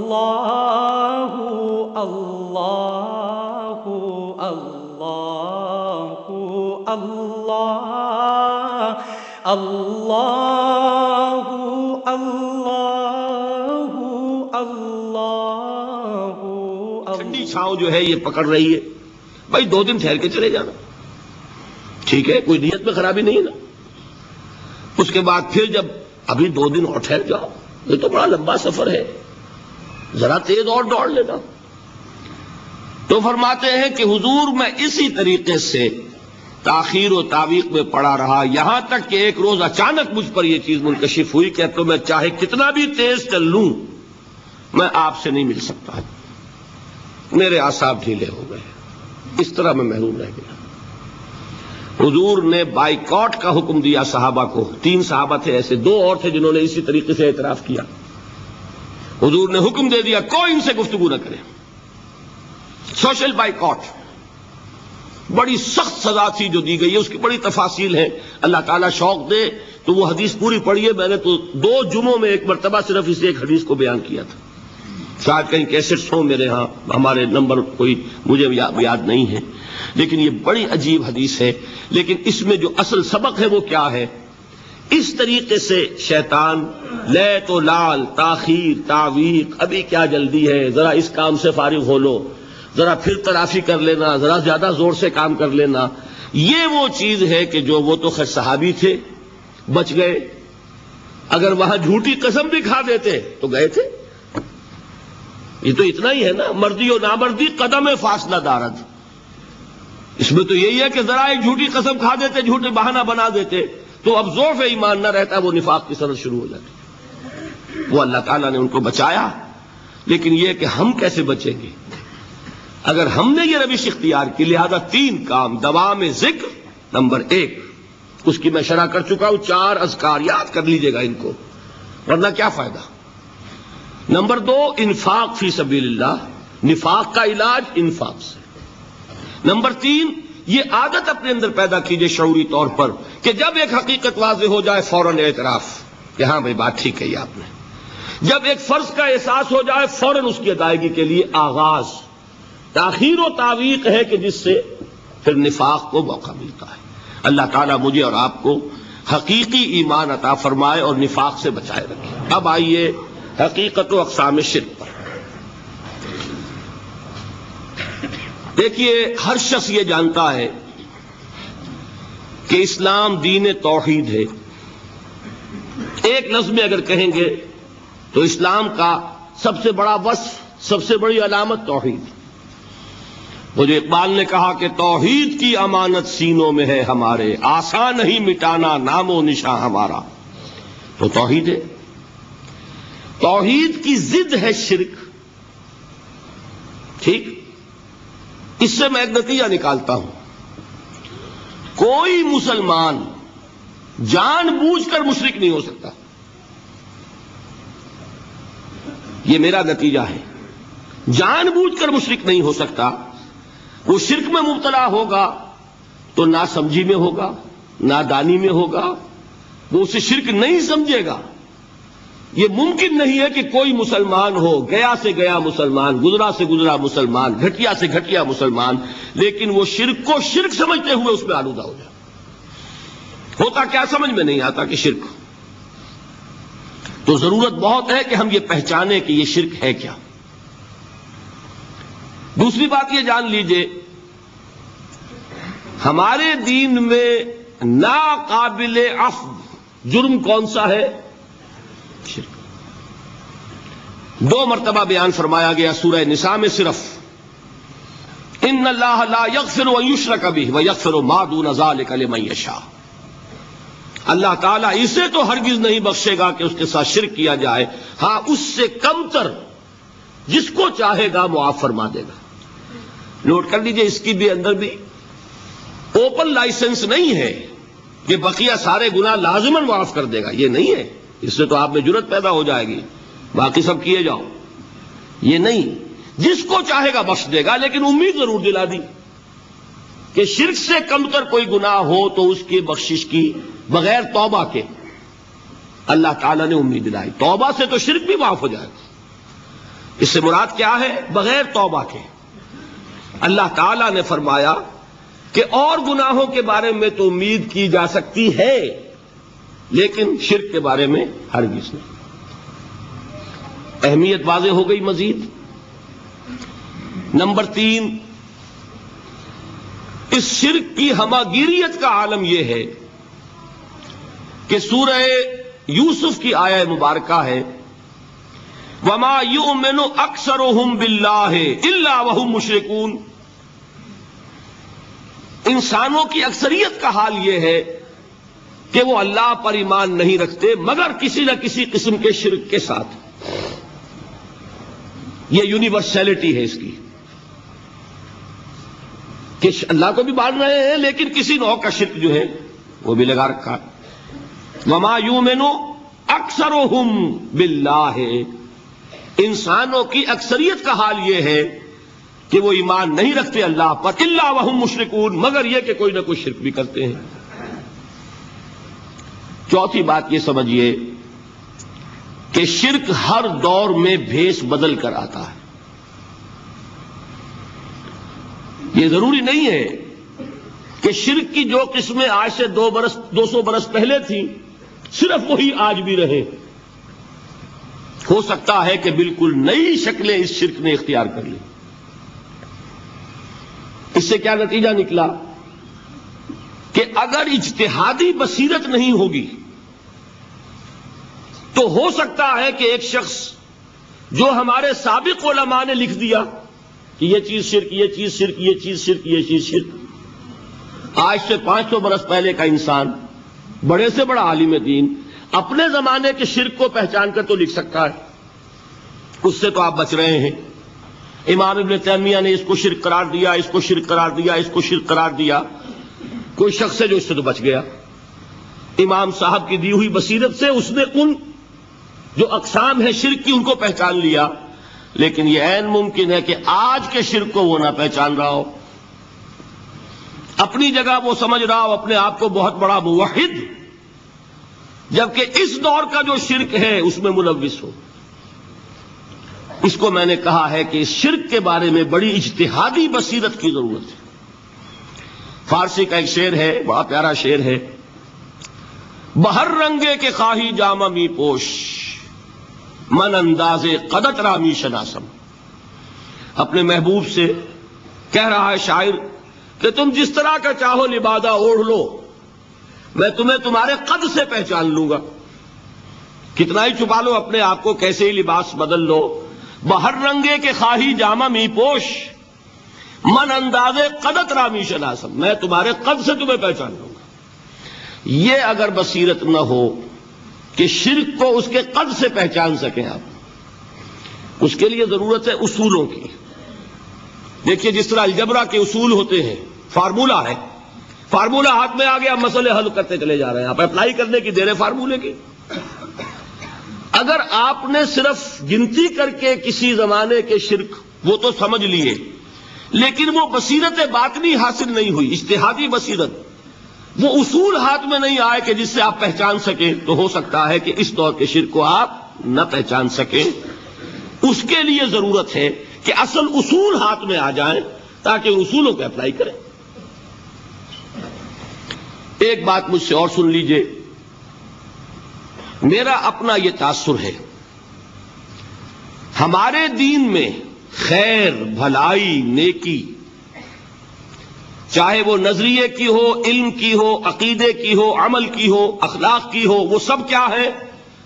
اللہ اللہ اللہ اللہ اللہ اللہ اللہ۔ ٹھنڈی چھاؤں جو ہے یہ پکڑ رہی ہے، بھائی 2 دن ٹھہر کے چلے جانا، ٹھیک ہے، کوئی نیت میں خرابی نہیں ہے نا۔ اس کے بعد پھر جب ابھی 2 دن اور ٹھہر جاؤ، یہ تو بڑا لمبا سفر ہے، ذرا تیز اور دوڑ لینا۔ تو فرماتے ہیں کہ حضور میں اسی طریقے سے تاخیر و تعویق میں پڑا رہا، یہاں تک کہ ایک روز اچانک مجھ پر یہ چیز منکشف ہوئی کہ تو میں چاہے کتنا بھی تیز چل لوں میں آپ سے نہیں مل سکتا، میرے اعصاب ڈھیلے ہو گئے، اس طرح میں محروم رہ گیا۔ حضور نے بائیکاٹ کا حکم دیا صحابہ کو، 3 صحابہ تھے ایسے، 2 اور تھے جنہوں نے اسی طریقے سے اعتراف کیا۔ حضور نے حکم دے دیا کوئی ان سے گفتگو نہ کرے، سوشل بائیکاٹ، بڑی سخت سزا تھی جو دی گئی ہے، اس کی بڑی تفاصیل ہیں، اللہ تعالیٰ شوق دے تو وہ حدیث پوری پڑھیے، میں نے تو 2 جمعوں میں ایک مرتبہ صرف اس ایک حدیث کو بیان کیا تھا، شاید کہیں کیسٹس ہوں میرے ہاں، ہمارے نمبر کوئی مجھے یاد نہیں ہے، لیکن یہ بڑی عجیب حدیث ہے۔ لیکن اس میں جو اصل سبق ہے وہ کیا ہے؟ اس طریقے سے شیطان لیت و لال، تاخیر، تعویق، ابھی کیا جلدی ہے، ذرا اس کام سے فارغ ہو لو، ذرا پھر تلافی کر لینا، ذرا زیادہ زور سے کام کر لینا، یہ وہ چیز ہے کہ جو وہ تو خیر صحابی تھے بچ گئے، اگر وہاں جھوٹی قسم بھی کھا دیتے تو گئے تھے۔ یہ تو اتنا ہی ہے نا، مردی و نامردی قدم فاصلہ دارد، اس میں تو یہی ہے کہ ذرا ایک جھوٹی قسم کھا دیتے، جھوٹے بہانہ بنا دیتے تو اب ضعف ایمان نہ رہتا، وہ نفاق کی سرحد شروع ہو جاتی۔ وہ اللہ تعالیٰ نے ان کو بچایا، لیکن یہ کہ ہم کیسے بچیں گے اگر ہم نے یہ روش اختیار کی؟ لہذا 3 کام، دوام ذکر نمبر 1، اس کی میں شرح کر چکا ہوں، 4 اذکار یاد کر لیجئے گا ان کو، ورنہ کیا فائدہ۔ نمبر 2، انفاق فی سبیل اللہ، نفاق کا علاج انفاق سے۔ نمبر 3، یہ عادت اپنے اندر پیدا کیجئے شعوری طور پر کہ جب ایک حقیقت واضح ہو جائے فوراً اعتراف کہ ہاں بھائی بات ٹھیک ہے آپ نے، جب ایک فرض کا احساس ہو جائے فوراً اس کی ادائیگی کے لیے آغاز۔ تاخیر و تعویق ہے کہ جس سے پھر نفاق کو موقع ملتا ہے۔ اللہ تعالیٰ مجھے اور آپ کو حقیقی ایمان عطا فرمائے اور نفاق سے بچائے رکھے۔ اب آئیے حقیقت و اقسام شرک پر۔ دیکھیے، ہر شخص یہ جانتا ہے کہ اسلام دین توحید ہے، ایک لفظ میں اگر کہیں گے تو اسلام کا سب سے بڑا وصف، سب سے بڑی علامت توحید۔ مجھے اقبال نے کہا کہ توحید کی امانت سینوں میں ہے ہمارے، آسان نہیں مٹانا نام و نشاں ہمارا۔ تو توحید ہے، توحید کی ضد ہے شرک، ٹھیک؟ اس سے میں ایک نتیجہ نکالتا ہوں، کوئی مسلمان جان بوجھ کر مشرک نہیں ہو سکتا، یہ میرا نتیجہ ہے، جان بوجھ کر مشرک نہیں ہو سکتا۔ وہ شرک میں مبتلا ہوگا تو ناسمجھی میں ہوگا، نادانی میں ہوگا، وہ اسے شرک نہیں سمجھے گا۔ یہ ممکن نہیں ہے کہ کوئی مسلمان ہو، گیا سے گیا مسلمان، گزرا سے گزرا مسلمان، گھٹیا سے گھٹیا مسلمان، لیکن وہ شرک کو شرک سمجھتے ہوئے اس میں آلودہ ہو جائے۔ ہوتا کیا سمجھ میں نہیں آتا کہ شرک، تو ضرورت بہت ہے کہ ہم یہ پہچانیں کہ یہ شرک ہے کیا۔ دوسری بات یہ جان لیجئے، ہمارے دین میں ناقابل عفو جرم کون سا ہے؟ شرک۔ 2 مرتبہ بیان فرمایا گیا سورہ نساء میں صرف، ان اللہ لا یغفر ان یشرک بہ ویغفر ما دون ذلک لمن یشاء۔ اللہ تعالیٰ اسے تو ہرگز نہیں بخشے گا کہ اس کے ساتھ شرک کیا جائے، ہاں اس سے کم تر جس کو چاہے گا معاف فرما دے گا۔ نوٹ کر لیجئے، اس کی بھی اندر بھی اوپن لائسنس نہیں ہے کہ بقیہ سارے گناہ لازماً معاف کر دے گا، یہ نہیں ہے، اس سے تو آپ میں جرت پیدا ہو جائے گی، باقی سب کیے جاؤ، یہ نہیں، جس کو چاہے گا بخش دے گا، لیکن امید ضرور دلا دی کہ شرک سے کم تر کوئی گناہ ہو تو اس کی بخشش کی بغیر توبہ کے اللہ تعالیٰ نے امید دلائی، توبہ سے تو شرک بھی معاف ہو جائے گا۔ اس سے مراد کیا ہے؟ بغیر توبہ کے۔ اللہ تعالیٰ نے فرمایا کہ اور گناہوں کے بارے میں تو امید کی جا سکتی ہے لیکن شرک کے بارے میں ہرگز نہیں۔ اہمیت واضح ہو گئی مزید۔ نمبر 3، اس شرک کی ہماگیریت کا عالم یہ ہے کہ سورہ یوسف کی آیہ مبارکہ ہے وَمَا يُؤْمِنُ أَكْثَرُهُمْ بِاللَّهِ إِلَّا وَهُمْ مُشْرِكُونَ۔ انسانوں کی اکثریت کا حال یہ ہے کہ وہ اللہ پر ایمان نہیں رکھتے مگر کسی نہ کسی قسم کے شرک کے ساتھ۔ یہ یونیورسلٹی ہے اس کی کہ اللہ کو بھی مان رہے ہیں لیکن کسی نوع کا شرک جو ہے وہ بھی لگا رکھا ہے۔ وَمَا يُؤْمِنُ أَكْثَرُهُمْ بِاللَّهِ، انسانوں کی اکثریت کا حال یہ ہے کہ وہ ایمان نہیں رکھتے اللہ پر الا وہم مشرکون، مگر یہ کہ کوئی نہ کوئی شرک بھی کرتے ہیں۔ چوتھی بات یہ سمجھیے کہ شرک ہر دور میں بھیس بدل کر آتا ہے۔ یہ ضروری نہیں ہے کہ شرک کی جو قسمیں آج سے 200 برس پہلے تھیں صرف وہی آج بھی رہے۔ ہو سکتا ہے کہ بالکل نئی شکلیں اس شرک نے اختیار کر لی۔ اس سے کیا نتیجہ نکلا کہ اگر اجتہادی بصیرت نہیں ہوگی تو ہو سکتا ہے کہ ایک شخص جو ہمارے سابق علماء نے لکھ دیا کہ یہ چیز شرک، یہ چیز شرک، یہ چیز شرک، یہ چیز شرک، آج سے 500 برس پہلے کا انسان بڑے سے بڑا عالم دین اپنے زمانے کے شرک کو پہچان کر تو لکھ سکتا ہے، اس سے تو آپ بچ رہے ہیں۔ امام ابن تیمیہ نے اس کو شرک قرار دیا، اس کو شرک قرار دیا، اس کو شرک قرار دیا، کوئی شخص ہے جو اس سے تو بچ گیا۔ امام صاحب کی دی ہوئی بصیرت سے اس نے ان جو اقسام ہے شرک کی ان کو پہچان لیا، لیکن یہ عین ممکن ہے کہ آج کے شرک کو وہ نہ پہچان رہا ہو، اپنی جگہ وہ سمجھ رہا ہو اپنے آپ کو بہت بڑا موحد، جبکہ اس دور کا جو شرک ہے اس میں ملوث ہو۔ اس کو میں نے کہا ہے کہ اس شرک کے بارے میں بڑی اجتہادی بصیرت کی ضرورت ہے۔ فارسی کا ایک شعر ہے، بڑا پیارا شعر ہے، بہر رنگے کے خواہی جامہ می پوش، من انداز قدت رامی شناسم۔ اپنے محبوب سے کہہ رہا ہے شاعر کہ تم جس طرح کا چاہو لبادہ اوڑھ لو، میں تمہیں تمہارے قد سے پہچان لوں گا۔ کتنا ہی چھپا لو اپنے آپ کو، کیسے ہی لباس بدل لو، بہر رنگے کے خواہی جامہ می پوش، من انداز قدت رامی شناسم، میں تمہارے قد سے تمہیں پہچان لوں گا۔ یہ اگر بصیرت نہ ہو کہ شرک کو اس کے قد سے پہچان سکیں آپ، اس کے لیے ضرورت ہے اصولوں کی۔ دیکھیے جس طرح الجبرا کے اصول ہوتے ہیں، فارمولا ہے، فارمولا ہاتھ میں آ گیا، مسئلے حل کرتے چلے جا رہے ہیں، آپ اپلائی کرنے کی دیر ہے فارمولے کی۔ اگر آپ نے صرف گنتی کر کے کسی زمانے کے شرک وہ تو سمجھ لیے، لیکن وہ بصیرت باطنی حاصل نہیں ہوئی، اجتہادی بصیرت، وہ اصول ہاتھ میں نہیں آئے کہ جس سے آپ پہچان سکیں، تو ہو سکتا ہے کہ اس دور کے شرک کو آپ نہ پہچان سکیں۔ اس کے لیے ضرورت ہے کہ اصل اصول ہاتھ میں آ جائیں تاکہ ان اصولوں کو اپلائی کریں۔ ایک بات مجھ سے اور سن لیجئے، میرا اپنا یہ تاثر ہے، ہمارے دین میں خیر، بھلائی، نیکی، چاہے وہ نظریے کی ہو، علم کی ہو، عقیدے کی ہو، عمل کی ہو، اخلاق کی ہو، وہ سب کیا ہے؟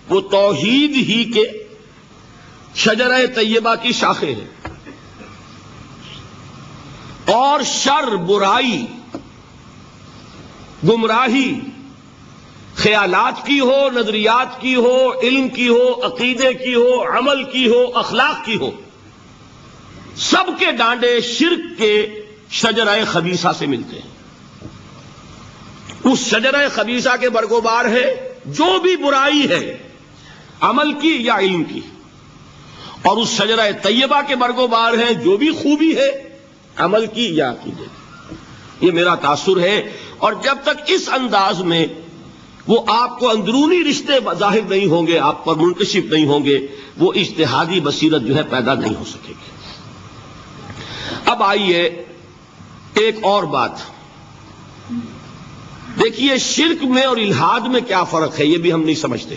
وہ توحید ہی کے شجرہ طیبہ کی شاخیں ہیں۔ اور شر، برائی، گمراہی، خیالات کی ہو، نظریات کی ہو، علم کی ہو، عقیدے کی ہو، عمل کی ہو، اخلاق کی ہو، سب کے ڈانڈے شرک کے شجرہ خبیثہ سے ملتے ہیں۔ اس شجرہ خبیثہ کے برگوبار ہے جو بھی برائی ہے، عمل کی یا علم کی، اور اس شجرہ طیبہ کے برگوبار ہے جو بھی خوبی ہے، عمل کی یا عقیدے کی۔ یہ میرا تاثر ہے، اور جب تک اس انداز میں وہ آپ کو اندرونی رشتے ظاہر نہیں ہوں گے، آپ پر منکشف نہیں ہوں گے، وہ اجتہادی بصیرت جو ہے پیدا نہیں ہو سکے گی۔ اب آئیے ایک اور بات دیکھیے، شرک میں اور الحاد میں کیا فرق ہے، یہ بھی ہم نہیں سمجھتے۔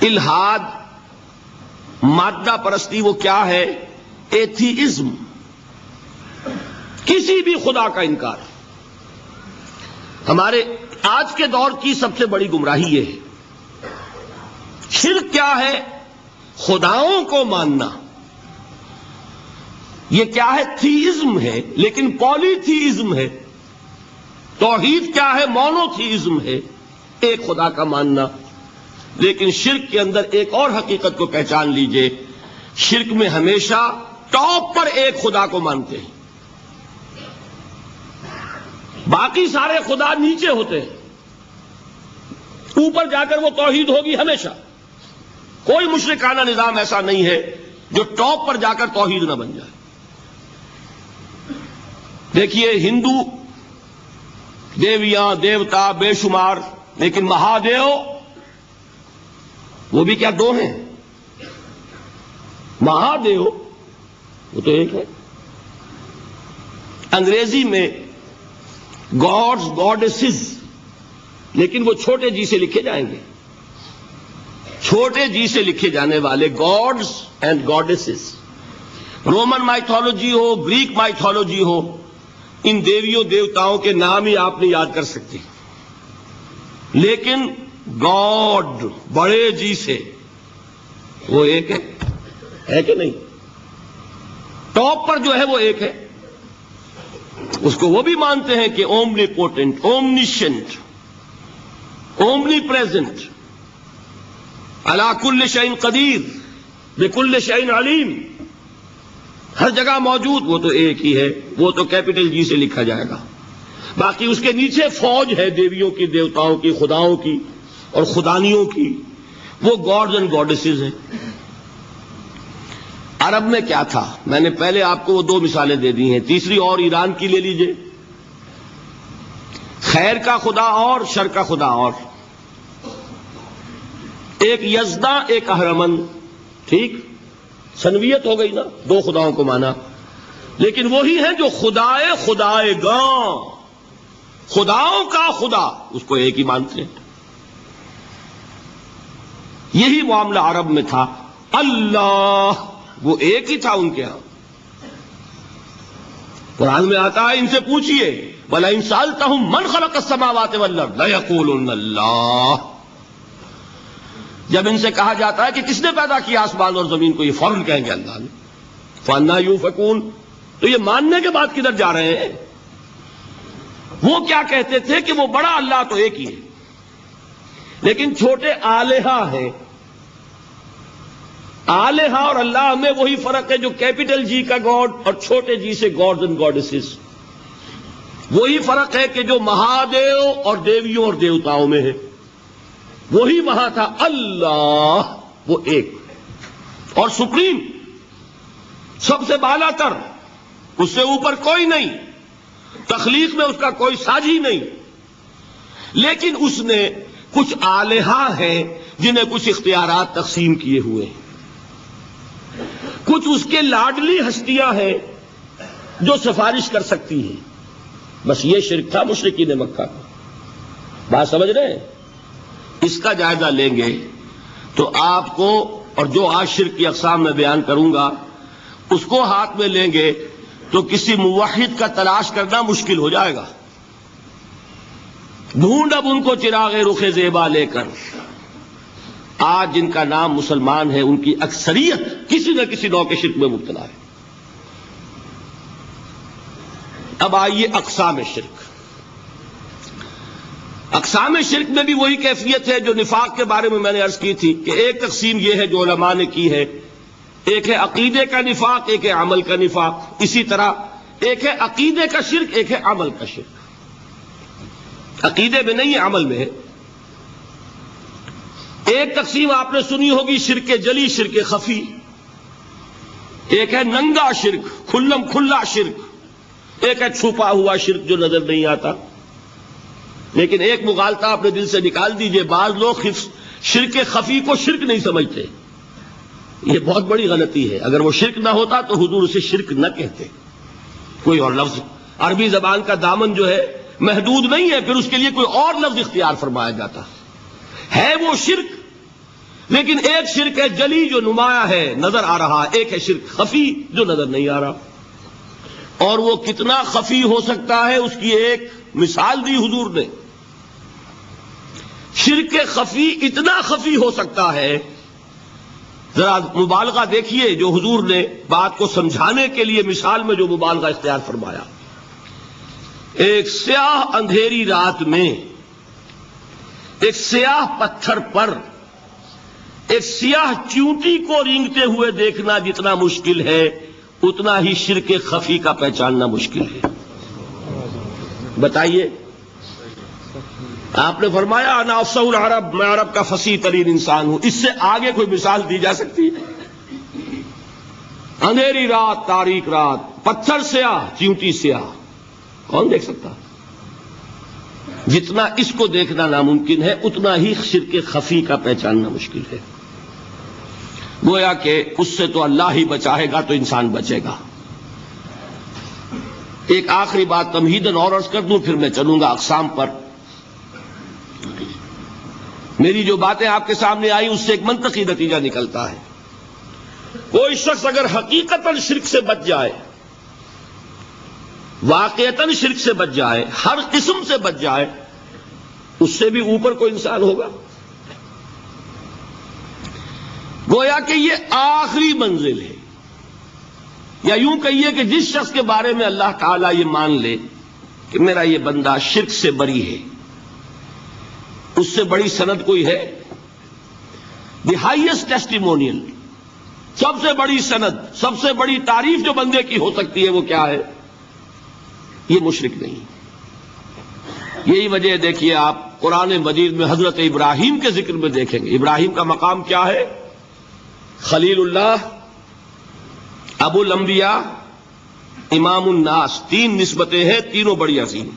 الحاد مادہ پرستی وہ کیا ہے؟ ایتھیزم، کسی بھی خدا کا انکار۔ ہمارے آج کے دور کی سب سے بڑی گمراہی یہ ہے۔ شرک کیا ہے؟ خداؤں کو ماننا۔ یہ کیا ہے؟ تھیزم ہے، لیکن پولی تھیزم ہے۔ توحید کیا ہے؟ مونو تھیزم ہے، ایک خدا کا ماننا۔ لیکن شرک کے اندر ایک اور حقیقت کو پہچان لیجئے، شرک میں ہمیشہ ٹاپ پر ایک خدا کو مانتے ہیں، باقی سارے خدا نیچے ہوتے ہیں، اوپر جا کر وہ توحید ہوگی ہمیشہ۔ کوئی مشرکانہ نظام ایسا نہیں ہے جو ٹاپ پر جا کر توحید نہ بن جائے۔ دیکھیے، ہندو دیویاں دیوتا بے شمار، لیکن مہادیو وہ بھی کیا دو ہیں؟ مہادیو وہ تو ایک ہے۔ انگریزی میں گاڈز گاڈیسز، لیکن وہ چھوٹے جی سے لکھے جائیں گے، چھوٹے جی سے لکھے جانے والے gods and goddesses. Roman mythology ہو، گریک مائتھولوجی ہو، ان دیویوں دیوتاؤں کے نام ہی آپ نہیں یاد کر سکتے، لیکن گاڈ بڑے جی سے وہ ایک ہے کہ نہیں؟ ٹاپ پر جو ہے وہ ایک ہے، اس کو وہ بھی مانتے ہیں کہ اومنی پوٹنٹ، اومنیشنٹ، اومنی پریزنٹ، علی کل شیء قدیر، بکل شیء علیم، ہر جگہ موجود، وہ تو ایک ہی ہے، وہ تو کیپٹل جی سے لکھا جائے گا۔ باقی اس کے نیچے فوج ہے دیویوں کی، دیوتاؤں کی، خداؤں کی اور خدانیوں کی، وہ گاڈز اینڈ گاڈیسز ہیں۔ عرب میں کیا تھا؟ میں نے پہلے آپ کو وہ دو مثالیں دے دی ہیں، تیسری اور ایران کی لے لیجئے۔ خیر کا خدا اور شر کا خدا اور، ایک یزداں ایک اہرمن، ٹھیک، سنویت ہو گئی نا، دو خداؤں کو مانا، لیکن وہی ہیں جو خدائے خدائے گاں، خداؤں کا خدا، اس کو ایک ہی مانتے ہیں۔ یہی معاملہ عرب میں تھا، اللہ وہ ایک ہی تھا ان کے ہاں۔ قرآن میں آتا ہے، ان سے پوچھئے وَلَئِن سَأَلْتَهُم مَّنْ خَلَقَ السَّمَاوَاتِ وَالْأَرْضَ لَيَقُولُنَّ اللَّهُ، جب ان سے کہا جاتا ہے کہ کس نے پیدا کیا آسمان اور زمین کو، یہ فوراً کہیں گے اللہ نے۔ فَأَنَّىٰ يُؤْفَكُونَ، تو یہ ماننے کے بعد کدھر جا رہے ہیں؟ وہ کیا کہتے تھے کہ وہ بڑا اللہ تو ایک ہی ہے، لیکن چھوٹے آلہہ ہیں۔ آلہہ اور اللہ میں وہی فرق ہے جو کیپٹل جی کا گاڈ اور چھوٹے جی سے گاڈز اینڈ گاڈیسز، وہی فرق ہے کہ جو مہادیو اور دیویوں اور دیوتاؤں میں ہے، وہی وہاں تھا۔ اللہ وہ ایک اور سپریم، سب سے بالا تر، اس سے اوپر کوئی نہیں، تخلیق میں اس کا کوئی ساجی نہیں، لیکن اس نے کچھ آلہہ ہیں جنہیں کچھ اختیارات تقسیم کیے ہوئے ہیں، کچھ اس کے لاڈلی ہستیاں ہیں جو سفارش کر سکتی ہیں۔ بس یہ شرک تھا مشرکین مکہ کا۔ بات سمجھ رہے ہیں؟ اس کا جائزہ لیں گے تو آپ کو، اور جو آج شرک کی اقسام میں بیان کروں گا اس کو ہاتھ میں لیں گے تو کسی موحد کا تلاش کرنا مشکل ہو جائے گا۔ ڈھونڈ اب ان کو چراغ رخ زیبا لے کر، آج جن کا نام مسلمان ہے ان کی اکثریت کسی نہ کسی نوع کے شرک میں مبتلا ہے۔ اب آئیے اقسام شرک۔ اقسام شرک میں بھی وہی کیفیت ہے جو نفاق کے بارے میں میں نے عرض کی تھی کہ ایک تقسیم یہ ہے جو علماء نے کی ہے، ایک ہے عقیدے کا نفاق، ایک ہے عمل کا نفاق۔ اسی طرح ایک ہے عقیدے کا شرک، ایک ہے عمل کا شرک۔ عقیدے میں نہیں ہے، عمل میں ہے۔ ایک تقسیم آپ نے سنی ہوگی شرک جلی، شرک خفی۔ ایک ہے ننگا شرک، کھلم کھلا شرک، ایک ہے چھپا ہوا شرک جو نظر نہیں آتا۔ لیکن ایک مغالطہ اپنے دل سے نکال دیجئے، بعض لوگ شرک خفی کو شرک نہیں سمجھتے، یہ بہت بڑی غلطی ہے۔ اگر وہ شرک نہ ہوتا تو حضور اسے شرک نہ کہتے، کوئی اور لفظ، عربی زبان کا دامن جو ہے محدود نہیں ہے، پھر اس کے لیے کوئی اور لفظ اختیار فرمایا جاتا ہے وہ شرک۔ لیکن ایک شرک ہے جلی جو نمایاں ہے، نظر آ رہا، ایک ہے شرک خفی جو نظر نہیں آ رہا، اور وہ کتنا خفی ہو سکتا ہے اس کی ایک مثال دی حضور نے۔ شرک خفی اتنا خفی ہو سکتا ہے، ذرا مبالغہ دیکھیے جو حضور نے بات کو سمجھانے کے لیے مثال میں جو مبالغہ اختیار فرمایا۔ ایک سیاہ اندھیری رات میں ایک سیاہ پتھر پر ایک سیاہ چیونٹی کو رینگتے ہوئے دیکھنا جتنا مشکل ہے، اتنا ہی شرک خفی کا پہچاننا مشکل ہے۔ بتائیے، آپ نے فرمایا انا افصح العرب، میں عرب کا فصیح ترین انسان ہوں، اس سے آگے کوئی مثال دی جا سکتی ہے؟ اندھیری رات، تاریک رات، پتھر سیاہ، چیونٹی سیاہ، کون دیکھ سکتا؟ جتنا اس کو دیکھنا ناممکن ہے اتنا ہی شرک خفی کا پہچاننا مشکل ہے۔ گویا کہ اس سے تو اللہ ہی بچائے گا تو انسان بچے گا۔ ایک آخری بات تمہیداً اور عرض کر دوں، پھر میں چلوں گا اقسام پر۔ میری جو باتیں آپ کے سامنے آئی اس سے ایک منطقی نتیجہ نکلتا ہے، کوئی شخص اگر حقیقتاً شرک سے بچ جائے، واقعتاً شرک سے بچ جائے، ہر قسم سے بچ جائے، اس سے بھی اوپر کوئی انسان ہوگا۔ گویا کہ یہ آخری منزل ہے، یا یوں کہیے کہ جس شخص کے بارے میں اللہ تعالیٰ یہ مان لے کہ میرا یہ بندہ شرک سے بری ہے، اس سے بڑی سند کوئی ہے؟ دی ہائیسٹ ٹیسٹیمونیل، سب سے بڑی سند، سب سے بڑی تعریف جو بندے کی ہو سکتی ہے وہ کیا ہے؟ یہ مشرک نہیں۔ یہی وجہ ہے، دیکھیے آپ قرآن مجید میں حضرت ابراہیم کے ذکر میں دیکھیں گے، ابراہیم کا مقام کیا ہے؟ خلیل اللہ، ابو الانبیاء، امام الناس، تین نسبتیں ہیں، تینوں بڑی عظیم۔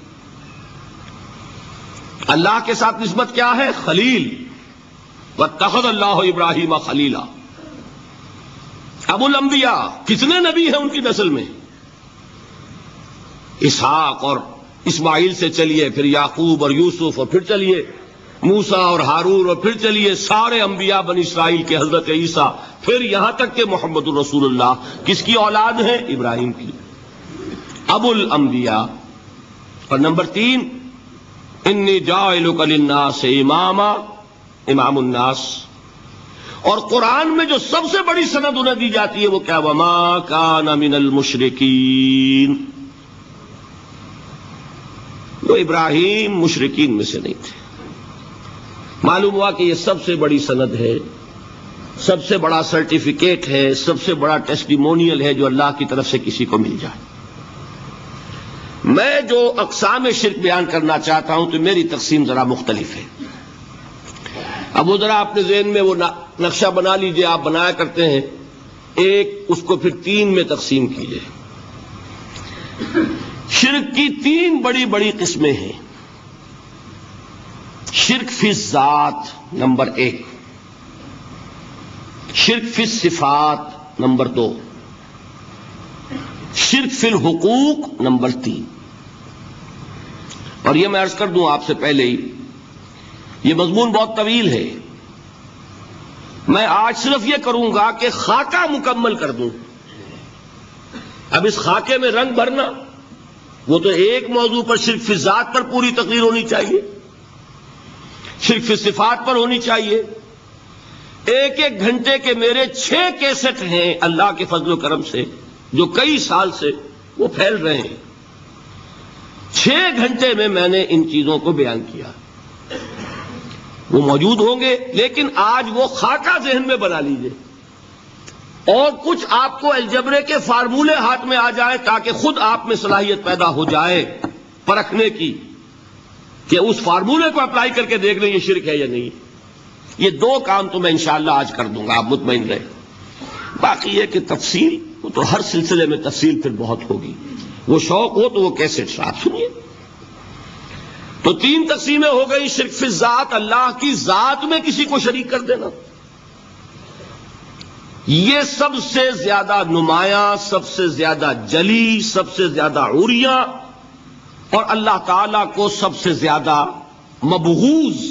اللہ کے ساتھ نسبت کیا ہے؟ خلیل، واتخذ اللہ ابراہیم خلیلا۔ ابو الانبیاء، کتنے نبی ہیں ان کی نسل میں؟ اسحاق اور اسماعیل سے چلیے، پھر یعقوب اور یوسف، اور پھر چلیے موسیٰ اور ہارون، اور پھر چلیے سارے انبیاء بنی اسرائیل کے، حضرت عیسیٰ، پھر یہاں تک کہ محمد الرسول اللہ کس کی اولاد ہے؟ ابراہیم کی، ابو الانبیاء۔ اور نمبر 3، انی جاعلک للناس اماما، امام الناس۔ اور قرآن میں جو سب سے بڑی سند انہیں دی جاتی ہے وہ کیا؟ وما کان من المشرکین، وہ ابراہیم مشرکین میں سے نہیں تھے۔ معلوم ہوا کہ یہ سب سے بڑی سند ہے، سب سے بڑا سرٹیفکیٹ ہے، سب سے بڑا ٹیسٹیمونیل ہے جو اللہ کی طرف سے کسی کو مل جائے۔ میں جو اقسام شرک بیان کرنا چاہتا ہوں تو میری تقسیم ذرا مختلف ہے۔ اب وہ ذرا اپنے ذہن میں وہ نقشہ بنا لیجئے، آپ بنایا کرتے ہیں، ایک اس کو پھر 3 میں تقسیم کیجئے۔ شرک کی 3 بڑی بڑی قسمیں ہیں۔ شرک فی الذات نمبر 1، شرک فی الصفات نمبر 2، شرک فی الحقوق نمبر 3۔ اور یہ میں عرض کر دوں آپ سے پہلے ہی، یہ مضمون بہت طویل ہے، میں آج صرف یہ کروں گا کہ خاکہ مکمل کر دوں۔ اب اس خاکے میں رنگ بھرنا، وہ تو ایک موضوع پر شرک فی الذات پر پوری تقریر ہونی چاہیے، شرک فی الصفات پر ہونی چاہیے۔ ایک ایک گھنٹے کے میرے 6 کیسٹ ہیں اللہ کے فضل و کرم سے، جو کئی سال سے وہ پھیل رہے ہیں۔ 6 گھنٹے میں میں نے ان چیزوں کو بیان کیا، وہ موجود ہوں گے، لیکن آج وہ خاکہ ذہن میں بنا لیجئے، اور کچھ آپ کو الجبرے کے فارمولے ہاتھ میں آ جائے تاکہ خود آپ میں صلاحیت پیدا ہو جائے پرکھنے کی کہ اس فارمولے کو اپلائی کر کے دیکھ لیں یہ شرک ہے یا نہیں۔ یہ 2 کام تو میں انشاءاللہ آج کر دوں گا، آپ مطمئن رہیں۔ باقی یہ کہ تفصیل، وہ تو ہر سلسلے میں تفصیل پھر بہت ہوگی، وہ شوق ہو تو وہ کیسٹ آپ سنیے۔ تو 3 تقسیمیں ہو گئی شرک فی الذات، اللہ کی ذات میں کسی کو شریک کر دینا. یہ سب سے زیادہ نمایاں، سب سے زیادہ جلی، سب سے زیادہ عریاں اور اللہ تعالی کو سب سے زیادہ مبغوض